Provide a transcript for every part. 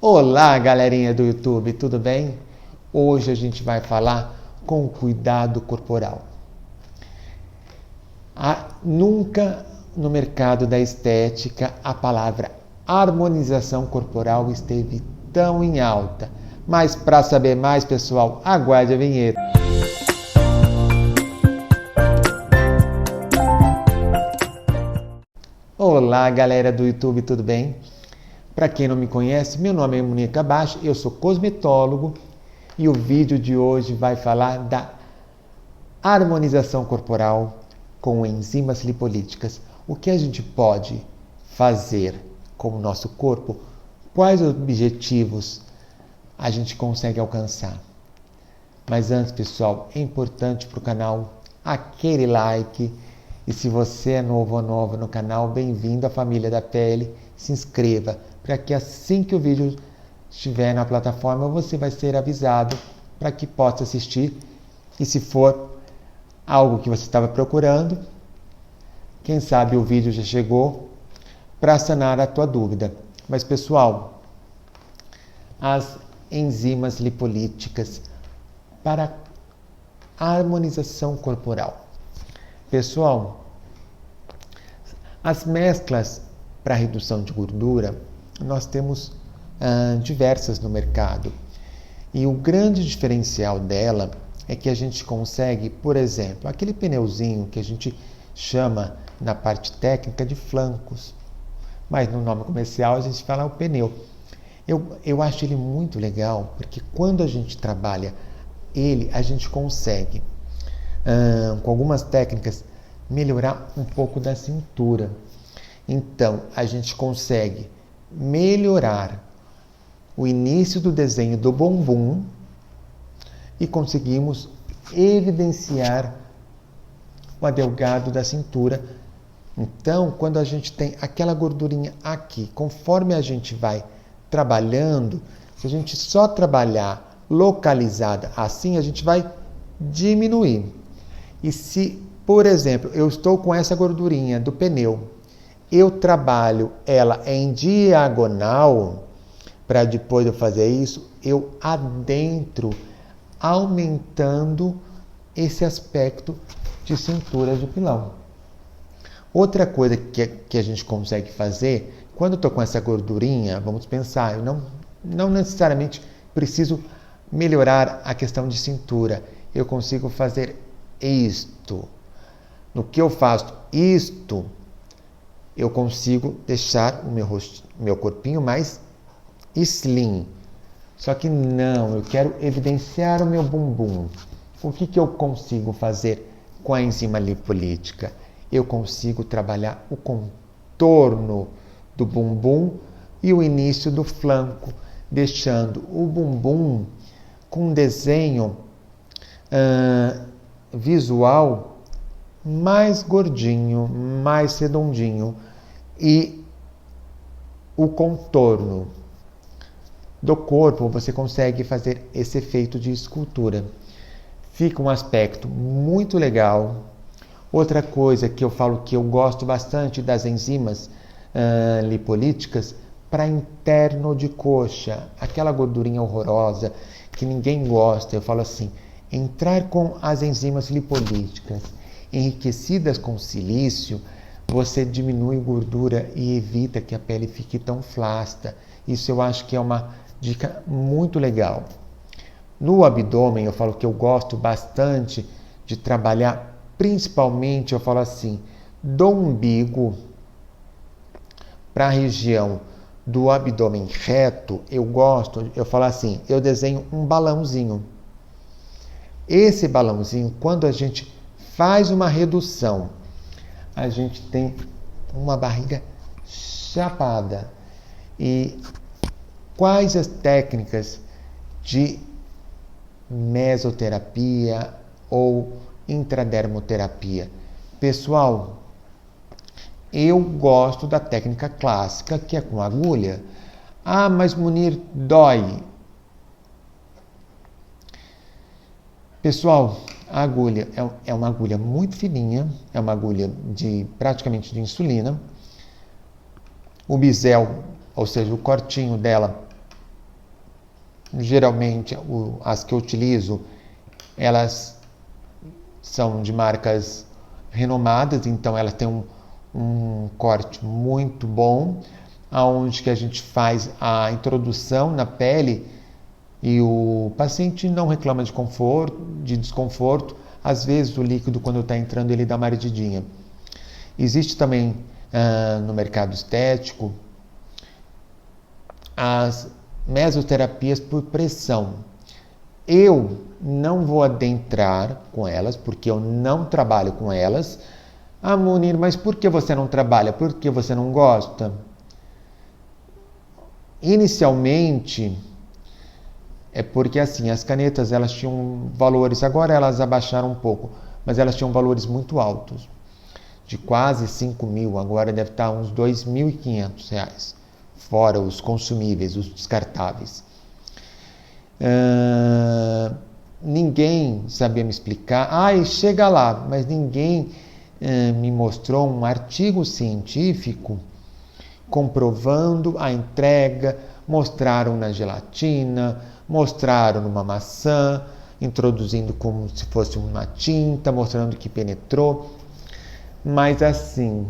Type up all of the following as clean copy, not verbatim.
Olá, galerinha do YouTube, tudo bem? Hoje a gente vai falar com cuidado corporal. Nunca no mercado da estética a palavra harmonização corporal esteve tão em alta. Mas para saber mais, pessoal, aguarde a vinheta. Olá, galera do YouTube, tudo bem? Para quem não me conhece, meu nome é Munir Kabashi, eu sou cosmetólogo e o vídeo de hoje vai falar da harmonização corporal com enzimas lipolíticas. O que a gente pode fazer com o nosso corpo? Quais objetivos a gente consegue alcançar? Mas antes, pessoal, é importante para o canal aquele like. E se você é novo ou nova no canal, bem-vindo à família da pele. Se inscreva para que assim que o vídeo estiver na plataforma, você vai ser avisado para que possa assistir. E se for algo que você estava procurando, quem sabe o vídeo já chegou para sanar a tua dúvida. Mas, pessoal, as enzimas lipolíticas para a harmonização corporal. Pessoal, as mesclas para redução de gordura, nós temos diversas no mercado. E o grande diferencial dela é que a gente consegue, por exemplo, aquele pneuzinho que a gente chama na parte técnica de flancos. Mas no nome comercial a gente fala o pneu. Eu acho ele muito legal, porque quando a gente trabalha ele, a gente consegue, com algumas técnicas, melhorar um pouco da cintura. Então, a gente consegue melhorar o início do desenho do bumbum e conseguimos evidenciar o adelgado da cintura. Então, quando a gente tem aquela gordurinha aqui, conforme a gente vai trabalhando, se a gente só trabalhar localizada assim, a gente vai diminuir. E se, por exemplo, eu estou com essa gordurinha do pneu, eu trabalho ela em diagonal, para depois eu fazer isso, eu adentro, aumentando esse aspecto de cintura de pilão. Outra coisa que a gente consegue fazer, quando eu estou com essa gordurinha, vamos pensar, eu não necessariamente preciso melhorar a questão de cintura. Eu consigo fazer isto. No que eu faço isto, eu consigo deixar o meu corpinho mais slim. Só que não, eu quero evidenciar o meu bumbum. O que eu consigo fazer com a enzima lipolítica? Eu consigo trabalhar o contorno do bumbum e o início do flanco, deixando o bumbum com um desenho visual mais gordinho, mais redondinho, e o contorno do corpo você consegue fazer esse efeito de escultura. Fica um aspecto muito legal. Outra coisa que eu falo que eu gosto bastante das enzimas lipolíticas para interno de coxa, aquela gordurinha horrorosa que ninguém gosta. Eu falo assim, entrar com as enzimas lipolíticas enriquecidas com silício, você diminui gordura e evita que a pele fique tão flácida. Isso eu acho que é uma dica muito legal. No abdômen, eu falo que eu gosto bastante de trabalhar, principalmente, eu falo assim, do umbigo para a região do abdômen reto, eu falo assim, eu desenho um balãozinho. Esse balãozinho, quando a gente faz uma redução, a gente tem uma barriga chapada. E quais as técnicas de mesoterapia ou intradermoterapia? Pessoal, eu gosto da técnica clássica, que é com agulha. Ah, mas Munir, dói. Pessoal, a agulha é uma agulha muito fininha, é uma agulha praticamente de insulina. O bisel, ou seja, o cortinho dela, Geralmente, as que eu utilizo, elas são de marcas renomadas, então elas têm um corte muito bom, aonde que a gente faz a introdução na pele e o paciente não reclama de desconforto. Às vezes o líquido, quando está entrando, ele dá uma ardidinha. Existe também no mercado estético as mesoterapias por pressão. Eu não vou adentrar com elas, porque eu não trabalho com elas. Ah, Munir, mas por que você não trabalha? Por que você não gosta? Inicialmente, é porque assim, as canetas elas tinham valores, agora elas abaixaram um pouco, mas elas tinham valores muito altos, de quase 5 mil, agora deve estar uns R$2.500, fora os consumíveis, os descartáveis. Ninguém sabia me explicar. Chega lá, mas ninguém me mostrou um artigo científico comprovando a entrega. Mostraram na gelatina, mostraram numa maçã, introduzindo como se fosse uma tinta, mostrando que penetrou. Mas assim,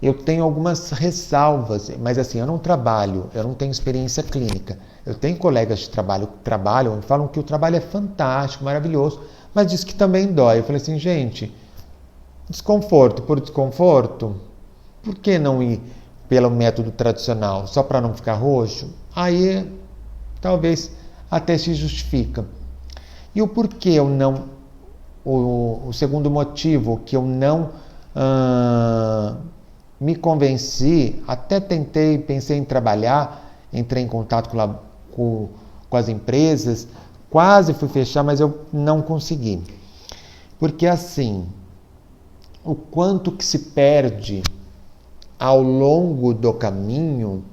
eu tenho algumas ressalvas, mas assim, eu não trabalho, eu não tenho experiência clínica. Eu tenho colegas de trabalho que trabalham e falam que o trabalho é fantástico, maravilhoso, mas diz que também dói. Eu falei assim, gente, desconforto por desconforto, por que não ir pelo método tradicional, só para não ficar roxo? Aí, talvez até se justifica. E o porquê eu não, o segundo motivo que eu não me convenci, até pensei em trabalhar, entrei em contato com as empresas, quase fui fechar, mas eu não consegui. Porque assim, o quanto que se perde ao longo do caminho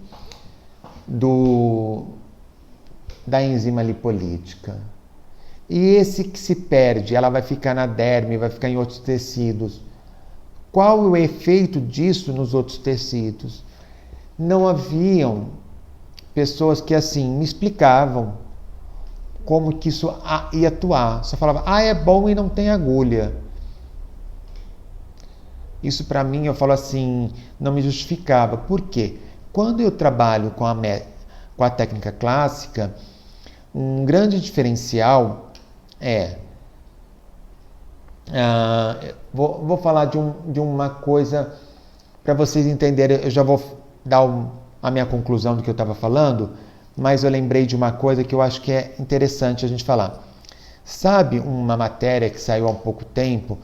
da enzima lipolítica. E esse que se perde, ela vai ficar na derme, vai ficar em outros tecidos. Qual o efeito disso nos outros tecidos? Não haviam pessoas que assim me explicavam como que isso ia atuar. Só falava, é bom e não tem agulha. Isso para mim, eu falo assim, não me justificava. Por quê? Quando eu trabalho com a técnica clássica, um grande diferencial é... vou falar de uma coisa para vocês entenderem. Eu já vou dar a minha conclusão do que eu estava falando, mas eu lembrei de uma coisa que eu acho que é interessante a gente falar. Sabe uma matéria que saiu há um pouco tempo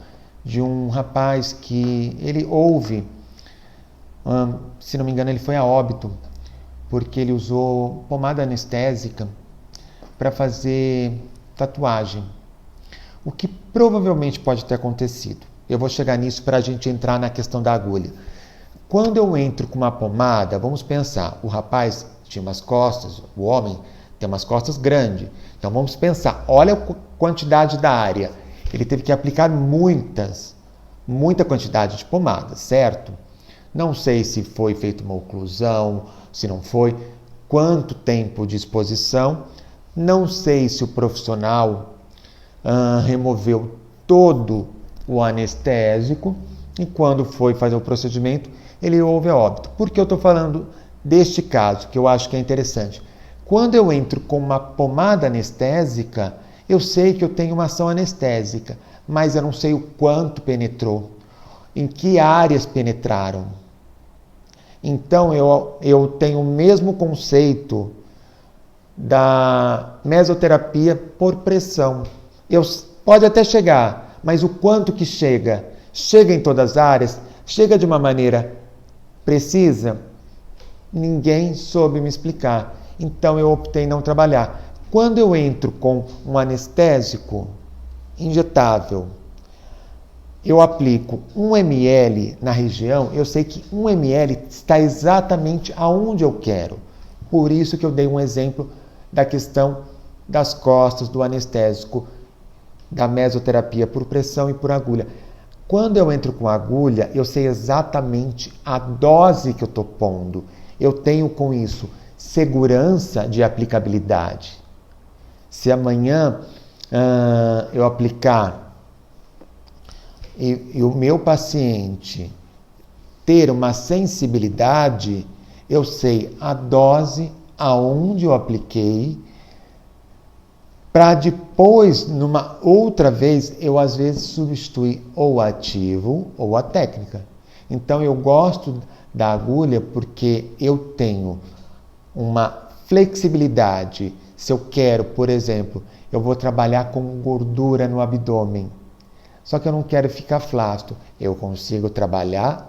de um rapaz que ele houve, se não me engano, ele foi a óbito, porque ele usou pomada anestésica para fazer tatuagem. O que provavelmente pode ter acontecido. Eu vou chegar nisso para a gente entrar na questão da agulha. Quando eu entro com uma pomada, vamos pensar, o rapaz tinha umas costas, o homem tem umas costas grandes. Então vamos pensar, olha a quantidade da área. Ele teve que aplicar muita quantidade de pomada, certo? Não sei se foi feita uma oclusão, se não foi, quanto tempo de exposição. Não sei se o profissional removeu todo o anestésico e quando foi fazer o procedimento, ele houve a óbito. Por que eu estou falando deste caso, que eu acho que é interessante? Quando eu entro com uma pomada anestésica, eu sei que eu tenho uma ação anestésica, mas eu não sei o quanto penetrou, em que áreas penetraram. Então, eu tenho o mesmo conceito da mesoterapia por pressão. Pode até chegar, mas o quanto que chega? Chega em todas as áreas? Chega de uma maneira precisa? Ninguém soube me explicar. Então eu optei em não trabalhar. Quando eu entro com um anestésico injetável, eu aplico 1 ml na região, eu sei que 1 ml está exatamente aonde eu quero. Por isso que eu dei um exemplo da questão das costas, do anestésico, da mesoterapia por pressão e por agulha. Quando eu entro com agulha, eu sei exatamente a dose que eu estou pondo. Eu tenho com isso segurança de aplicabilidade. Se amanhã eu aplicar e o meu paciente ter uma sensibilidade, eu sei a dose, aonde eu apliquei, para depois, numa outra vez, eu às vezes substituir ou o ativo ou a técnica. Então eu gosto da agulha porque eu tenho uma flexibilidade. Se eu quero, por exemplo, eu vou trabalhar com gordura no abdômen, só que eu não quero ficar flácido, eu consigo trabalhar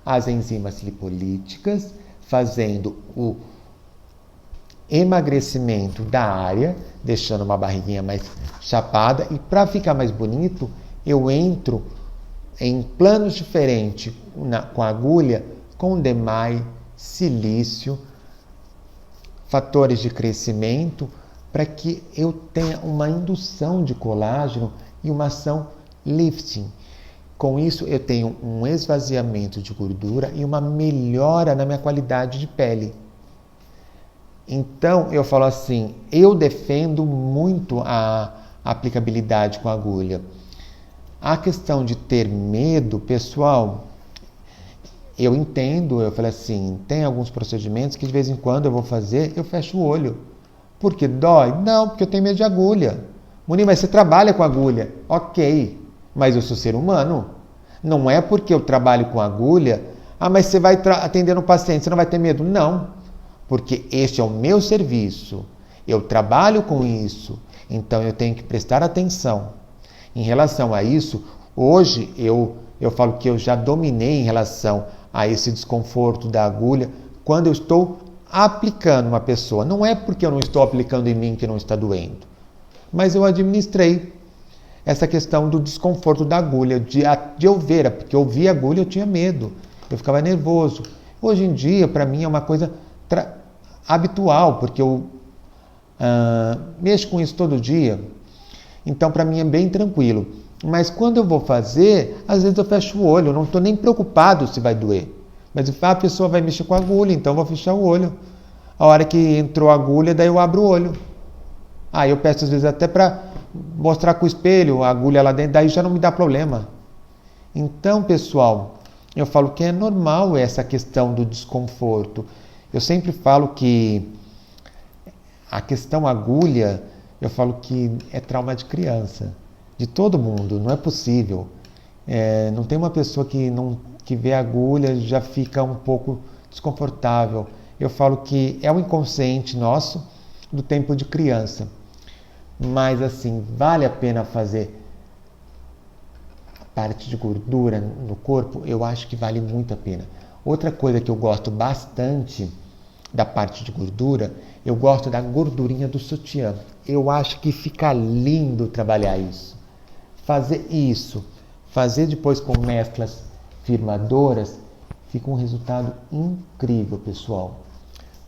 as enzimas lipolíticas, fazendo o emagrecimento da área, deixando uma barriguinha mais chapada, e para ficar mais bonito, eu entro em planos diferentes com agulha, com DMAI, silício, fatores de crescimento, para que eu tenha uma indução de colágeno e uma ação lifting. Com isso, eu tenho um esvaziamento de gordura e uma melhora na minha qualidade de pele. Então, eu falo assim, eu defendo muito a aplicabilidade com a agulha. A questão de ter medo, pessoal, eu entendo, eu falei assim, tem alguns procedimentos que de vez em quando eu vou fazer, eu fecho o olho. Porque dói? Não, porque eu tenho medo de agulha. Muni, mas você trabalha com agulha? Ok, mas eu sou ser humano. Não é porque eu trabalho com agulha, mas você vai atender um paciente, você não vai ter medo? Não. Porque este é o meu serviço, eu trabalho com isso, então eu tenho que prestar atenção. Em relação a isso, hoje eu falo que eu já dominei em relação a esse desconforto da agulha quando eu estou aplicando uma pessoa. Não é porque eu não estou aplicando em mim que não está doendo, mas eu administrei essa questão do desconforto da agulha, de eu ver, porque eu via a agulha eu tinha medo, eu ficava nervoso. Hoje em dia, para mim, é uma coisa habitual, porque eu mexo com isso todo dia, então para mim é bem tranquilo. Mas quando eu vou fazer, às vezes eu fecho o olho, eu não estou nem preocupado se vai doer. Mas a pessoa vai mexer com a agulha, então eu vou fechar o olho. A hora que entrou a agulha, daí eu abro o olho. Eu peço às vezes até para mostrar com o espelho a agulha lá dentro, daí já não me dá problema. Então, pessoal, eu falo que é normal essa questão do desconforto. Eu sempre falo que a questão agulha, eu falo que é trauma de criança, de todo mundo, não é possível. Não tem uma pessoa que vê a agulha e já fica um pouco desconfortável. Eu falo que é o inconsciente nosso do tempo de criança. Mas assim, vale a pena fazer a parte de gordura no corpo? Eu acho que vale muito a pena. Outra coisa que eu gosto bastante da parte de gordura, eu gosto da gordurinha do sutiã. Eu acho que fica lindo trabalhar isso. Fazer depois com mesclas firmadoras, fica um resultado incrível, pessoal.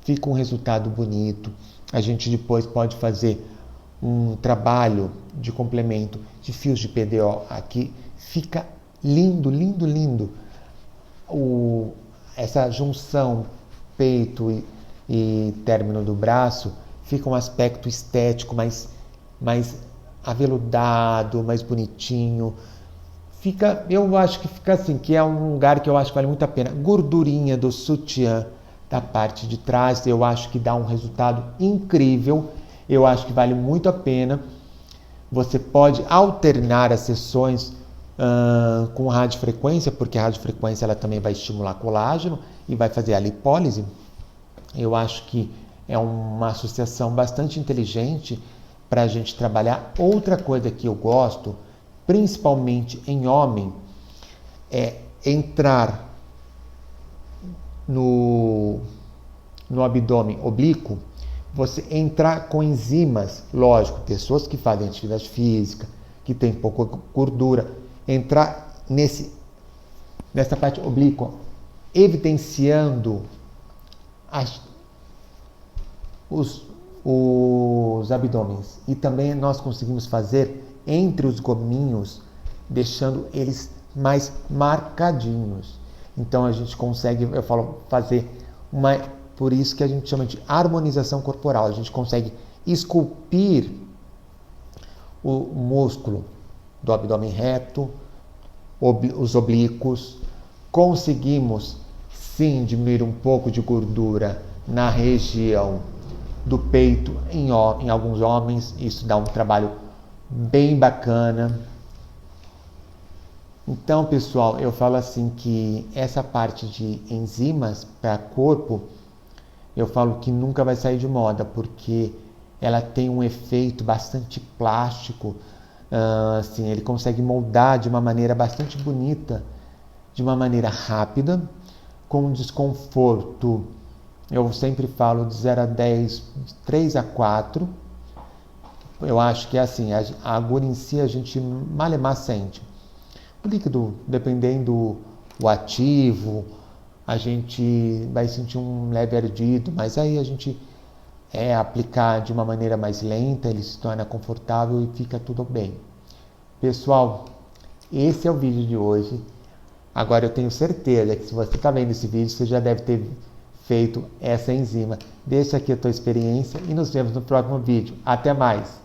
Fica um resultado bonito. A gente depois pode fazer um trabalho de complemento de fios de PDO aqui. Fica lindo, lindo, lindo. Essa junção peito e término do braço fica um aspecto estético mais aveludado, mais bonitinho. Eu acho que fica assim, que é um lugar que eu acho que vale muito a pena. Gordurinha do sutiã da parte de trás, eu acho que dá um resultado incrível. Eu acho que vale muito a pena. Você pode alternar as sessões com radiofrequência, porque a radiofrequência ela também vai estimular colágeno e vai fazer a lipólise. Eu acho que é uma associação bastante inteligente para a gente trabalhar. Outra coisa que eu gosto, principalmente em homem, é entrar no abdômen oblíquo, você entrar com enzimas, lógico, pessoas que fazem atividade física, que tem pouca gordura, entrar nessa parte oblíqua, evidenciando os abdômenes. E também nós conseguimos fazer entre os gominhos, deixando eles mais marcadinhos. Então a gente consegue, fazer uma por isso que a gente chama de harmonização corporal. A gente consegue esculpir o músculo do abdômen reto, os oblíquos, conseguimos sim diminuir um pouco de gordura na região do peito em alguns homens. Isso dá um trabalho bem bacana. Então, pessoal, eu falo assim que essa parte de enzimas para corpo, eu falo que nunca vai sair de moda, porque ela tem um efeito bastante plástico, assim, ele consegue moldar de uma maneira bastante bonita, de uma maneira rápida, com um desconforto, eu sempre falo de 0 a 10, de 3 a 4. Eu acho que é assim, a agulha em si a gente malemar sente. O líquido, dependendo do ativo, a gente vai sentir um leve ardido, mas aí a gente aplicar de uma maneira mais lenta, ele se torna confortável e fica tudo bem. Pessoal, esse é o vídeo de hoje. Agora eu tenho certeza que se você está vendo esse vídeo, você já deve ter feito essa enzima. Deixa aqui a tua experiência e nos vemos no próximo vídeo. Até mais!